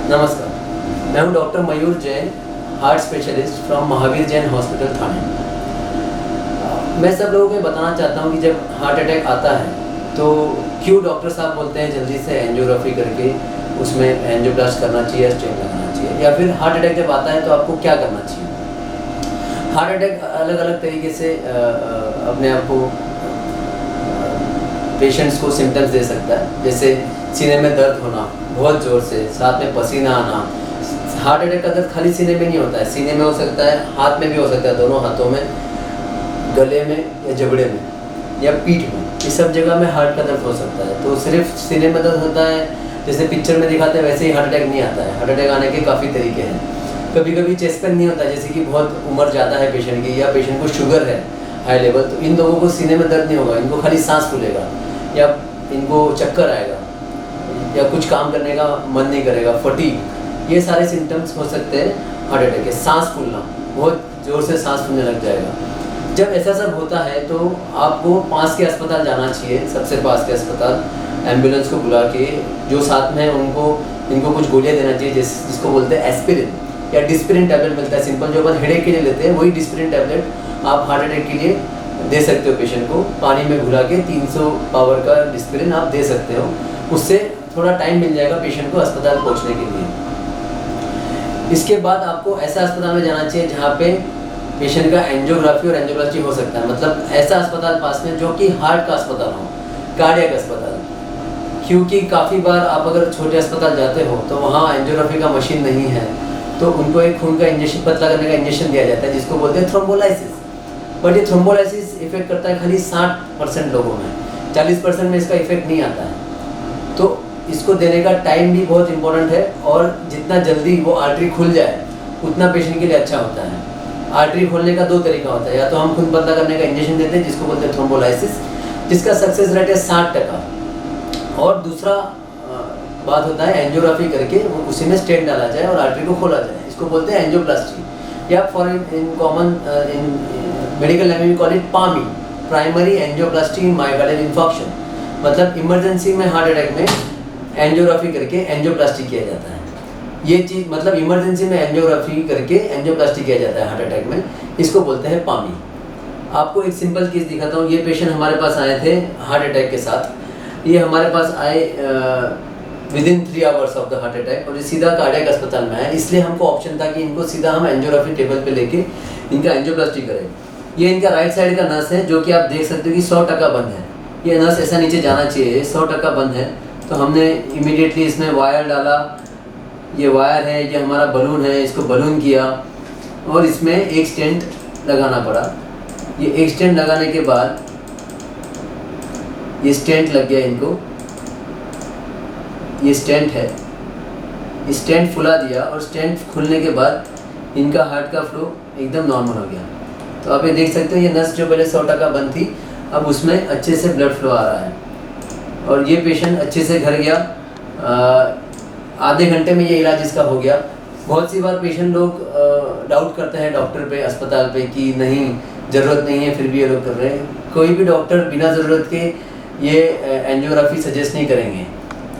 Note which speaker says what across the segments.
Speaker 1: नमस्कार, मैं हूं doctor Mayur Jain, heart specialist from Mahavir Jain hospital Thane. मैं सब लोगों को बताना चाहता हूं कि जब हार्ट अटैक आता है तो क्यों डॉक्टर साहब बोलते हैं जल्दी से एंजियोग्राफी करके उसमें एंजियोप्लास्ट करना चाहिए, स्टेंट लगाना चाहिए, या फिर हार्ट अटैक जब आता है तो आपको क्या करना चाहिए। हार्ट अटैक अलग अलग तरीके से अपने आप को पेशेंट्स को सिम्टम्स दे सकता है, जैसे सीने में दर्द होना बहुत ज़ोर से, साथ में पसीना आना। हार्ट अटैक का दर्द खाली सीने में नहीं होता है, सीने में हो सकता है, हाथ में भी हो सकता है, दोनों हाथों में, गले में या जबड़े में या पीठ में, इस सब जगह में हार्ट का दर्द हो सकता है। तो सिर्फ सीने में दर्द होता है जैसे पिक्चर में दिखाते हैं वैसे ही हार्ट अटैक नहीं आता है। हार्ट अटैक आने के काफ़ी तरीके हैं। कभी कभी चेस्ट पेन नहीं होता, जैसे कि बहुत उम्र ज़्यादा है पेशेंट की या पेशेंट को शुगर है हाई लेवल, तो इन लोगों को सीने में दर्द नहीं होगा, इनको खाली सांस फूलेगा या इनको चक्कर आएगा या कुछ काम करने का मन नहीं करेगा, फटीग, ये सारे सिम्टम्स हो सकते हैं हार्ट अटैक के। सांस फूलना, बहुत ज़ोर से सांस फूलने लग जाएगा। जब ऐसा सब होता है तो आपको पास के अस्पताल जाना चाहिए, सबसे पास के अस्पताल, एम्बुलेंस को बुला के, जो साथ में इनको कुछ गोलियाँ देना चाहिए, जिसको बोलते हैं एस्पिरिन या डिस्पिरिन टैबलेट मिलता है सिंपल, जो अपन हेडेक के लिए लेते हैं, वही डिस्पिरिन टैबलेट आप हार्ट अटैक के लिए दे सकते हो। पेशेंट को पानी में घुला के 300 पावर का डिस्पिरिन आप दे सकते हो, उससे थोड़ा टाइम मिल जाएगा पेशेंट को अस्पताल पहुंचने के लिए। इसके बाद आपको ऐसा अस्पताल में जाना चाहिए जहां पे पेशेंट का एंजियोग्राफी और एंजियोप्लास्टी हो सकता है, मतलब ऐसा अस्पताल पास में जो कि हार्ट का अस्पताल हो, कार्डियक अस्पताल। क्योंकि काफ़ी बार आप अगर छोटे अस्पताल जाते हो तो वहाँ एंजियोग्राफी का मशीन नहीं है, तो उनको एक खून का इंजेक्शन, पतला करने का इंजेक्शन दिया जाता है जिसको बोलते हैं थ्रोम्बोलाइसिस। बट ये थ्रोम्बोलाइसिस इफेक्ट करता है खाली 60% लोगों में, 40% में इसका इफेक्ट नहीं आता है। तो इसको देने का टाइम भी बहुत इंपॉर्टेंट है, और जितना जल्दी वो आर्टरी खुल जाए उतना पेशेंट के लिए अच्छा होता है। आर्टरी खोलने का 2 तरीका होता है, या तो हम खून पतला करने का इंजेक्शन देते हैं जिसको बोलते हैं थ्रोम्बोलाइसिस, जिसका सक्सेस रेट है 60%, और दूसरा बात होता है एंजियोग्राफी करके उसी में स्टेंट डाला जाए और आर्टरी को खोला जाए, इसको बोलते हैं एंजियोप्लास्टी, या for in common in medical language में call it PAMI, primary angioplasty in myocardial infarction. मतलब इमरजेंसी में हार्ट अटैक में एंजियोग्राफी करके एंजियोप्लास्टी किया जाता है। ये चीज़ मतलब इमरजेंसी में एंजियोग्राफी करके एंजियोप्लास्टी किया जाता है हार्ट अटैक में, इसको बोलते हैं पामी। आपको एक सिंपल केस दिखाता हूँ। ये पेशेंट हमारे पास आए थे हार्ट अटैक के साथ। ये हमारे पास आए within 3 hours of the heart attack, और ये सीधा कार्डियक अस्पताल में आया, इसलिए हमको ऑप्शन था कि इनको सीधा हम एंजियोग्राफी टेबल पे लेके इनका एंजियोप्लास्टी करें। ये इनका राइट साइड का नस है जो कि आप देख सकते हो कि 100% बंद है। ये नस ऐसा नीचे जाना चाहिए, 100% बंद है। तो हमने इमीडिएटली इसमें वायर डाला, ये वायर है, ये हमारा बलून है, इसको बलून किया और इसमें एक स्टेंट लगाना पड़ा। ये एक स्टेंट लगाने के बाद ये स्टेंट लग गया इनको, ये स्टेंट है, स्टेंट फुला दिया, और स्टेंट खुलने के बाद इनका हार्ट का फ्लो एकदम नॉर्मल हो गया। तो आप ये देख सकते हो, ये नस जो पहले 100% बंद थी अब उसमें अच्छे से ब्लड फ्लो आ रहा है, और ये पेशेंट अच्छे से घर गया। आधे घंटे में ये इलाज इसका हो गया। बहुत सी बार पेशेंट लोग डाउट करते हैं डॉक्टर पे, अस्पताल पे, कि नहीं ज़रूरत नहीं है, फिर भी ये लोग कर रहे हैं। कोई भी डॉक्टर बिना ज़रूरत के ये एंजियोग्राफी सजेस्ट नहीं करेंगे,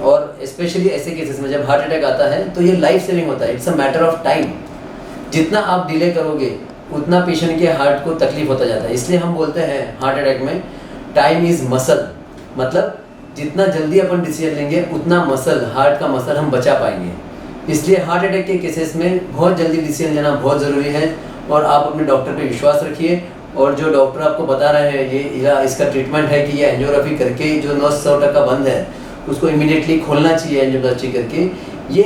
Speaker 1: और स्पेशली ऐसे केसेस में जब हार्ट अटैक आता है तो ये लाइफ सेविंग होता है। It's a matter of time. जितना आप डिले करोगे उतना पेशेंट के हार्ट को तकलीफ होता जाता है। इसलिए हम बोलते हैं हार्ट अटैक में टाइम इज़ मसल, मतलब जितना जल्दी अपन डिसीजन लेंगे उतना मसल, हार्ट का मसल हम बचा पाएंगे। इसलिए हार्ट अटैक के केसेस में बहुत जल्दी डिसीजन लेना बहुत ज़रूरी है, और आप अपने डॉक्टर पे विश्वास रखिए। और जो डॉक्टर आपको बता रहे हैं ये इसका ट्रीटमेंट है कि ये एंजियोग्राफी करके जो नस 100% बंद है उसको इमीडिएटली खोलना चाहिए एंजियोप्लास्टी करके, ये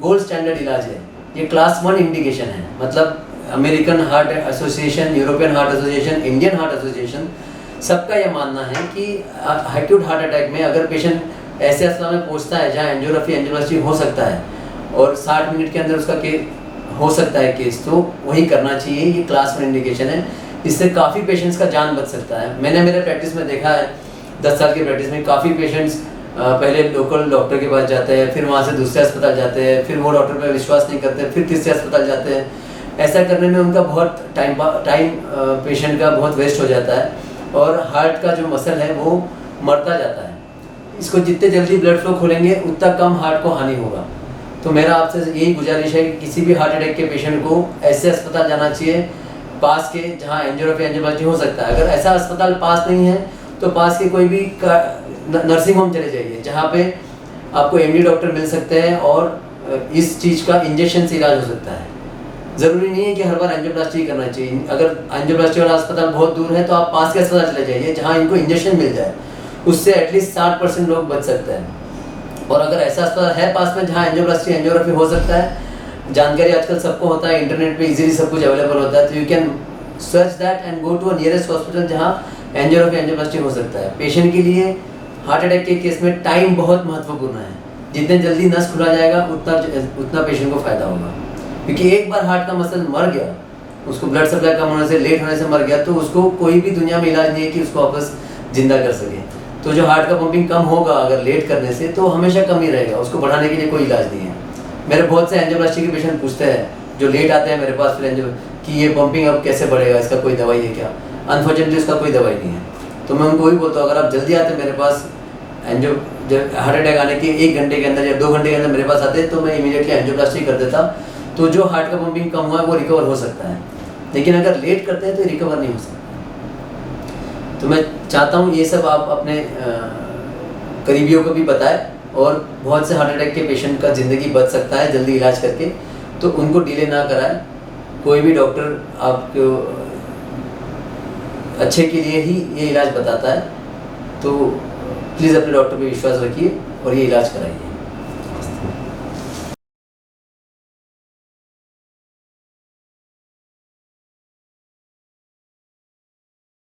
Speaker 1: गोल्ड स्टैंडर्ड इलाज है। ये क्लास 1 इंडिकेशन है, मतलब American heart association, European heart association, Indian heart association, सबका यह मानना है कि एक्यूट हार्ट अटैक में अगर पेशेंट ऐसे अस्पताल में पहुंचता है जहां एंजियोप्लास्टी हो सकता है और 60 मिनट के अंदर उसका हो सकता है केस, तो वही करना चाहिए। ये क्लास 1 इंडिकेशन है, इससे काफ़ी पेशेंट्स का जान बच सकता है। मैंने मेरे प्रैक्टिस में देखा है, 10 साल की प्रैक्टिस में काफ़ी पेशेंट्स पहले लोकल डॉक्टर के पास जाते हैं, फिर वहाँ से दूसरे अस्पताल जाते हैं, फिर वो डॉक्टर पर विश्वास नहीं करते, फिर तीसरे अस्पताल जाते हैं। ऐसा करने में उनका बहुत टाइम पेशेंट का बहुत वेस्ट हो जाता है, और हार्ट का जो मसल है वो मरता जाता है। इसको जितने जल्दी ब्लड फ्लो खोलेंगे उतना कम हार्ट को हानि होगा। तो मेरा आपसे यही गुजारिश है कि किसी भी हार्ट अटैक के पेशेंट को ऐसे अस्पताल जाना चाहिए पास के जहाँ एंजियोग्राफी एंजियोप्लास्टी हो सकता है। अगर ऐसा अस्पताल पास नहीं है तो पास के कोई भी नर्सिंग होम चले जाइए जहाँ पे आपको एमडी डॉक्टर मिल सकते हैं और इस चीज़ का इंजेक्शन से इलाज हो सकता है। ज़रूरी नहीं है कि हर बार एंजियोप्लास्टी करना चाहिए। अगर एंजियोप्लास्टी वाला अस्पताल बहुत दूर है तो आप पास के अस्पताल चले जाइए जहाँ इनको इंजेक्शन मिल जाए, उससे एटलीस्ट 60% लोग बच सकते हैं। और अगर ऐसा अस्पताल है पास में जहाँ एंजियोप्लास्टी एंजियोग्राफी हो सकता है, जानकारी आजकल सबको होता है, इंटरनेट पे इजीली सब कुछ अवेलेबल होता है, तो you can search that and go to a nearest hospital जहाँ एंजियोग्राफी एंजियोप्लास्टी हो सकता है। पेशेंट के लिए हार्ट अटैक के केस में टाइम बहुत महत्वपूर्ण है। जितने जल्दी नस खुला जाएगा उतना पेशेंट को फायदा होगा, क्योंकि एक बार हार्ट का मसल मर गया, उसको ब्लड सप्लाई कम होने से, लेट होने से मर गया, तो उसको कोई भी दुनिया में इलाज नहीं है कि उसको वापस जिंदा कर सके। तो जो हार्ट का पंपिंग कम होगा अगर लेट करने से, तो हमेशा कम ही रहेगा, उसको बढ़ाने के लिए कोई इलाज नहीं है। मेरे बहुत से एंजियोप्लास्टी के पेशेंट पूछते हैं जो लेट आते हैं मेरे पास फिर एंजियो कि ये पंपिंग अब कैसे बढ़ेगा, इसका कोई दवाई है क्या? अनफॉर्चुनेटली उसका कोई दवाई नहीं है। तो मैं उनको वही बोलता हूँ, अगर आप जल्दी आते मेरे पास जब हार्ट अटैक आने के 1 घंटे के अंदर या 2 घंटे के अंदर मेरे पास आते तो मैं इमीडिएटली एंजियोप्लास्टी कर देता, तो जो हार्ट का पंपिंग कम हुआ है वो रिकवर हो सकता है। लेकिन अगर लेट करते हैं तो रिकवर नहीं हो सकता। तो मैं चाहता हूँ ये सब आप अपने करीबियों को भी बताएं, और बहुत से हार्ट अटैक के पेशेंट का ज़िंदगी बच सकता है जल्दी इलाज करके, तो उनको डिले ना कराएं। कोई भी डॉक्टर आपको अच्छे के लिए ही ये इलाज बताता है, तो प्लीज़ अपने डॉक्टर पे विश्वास रखिए और ये इलाज कराइए।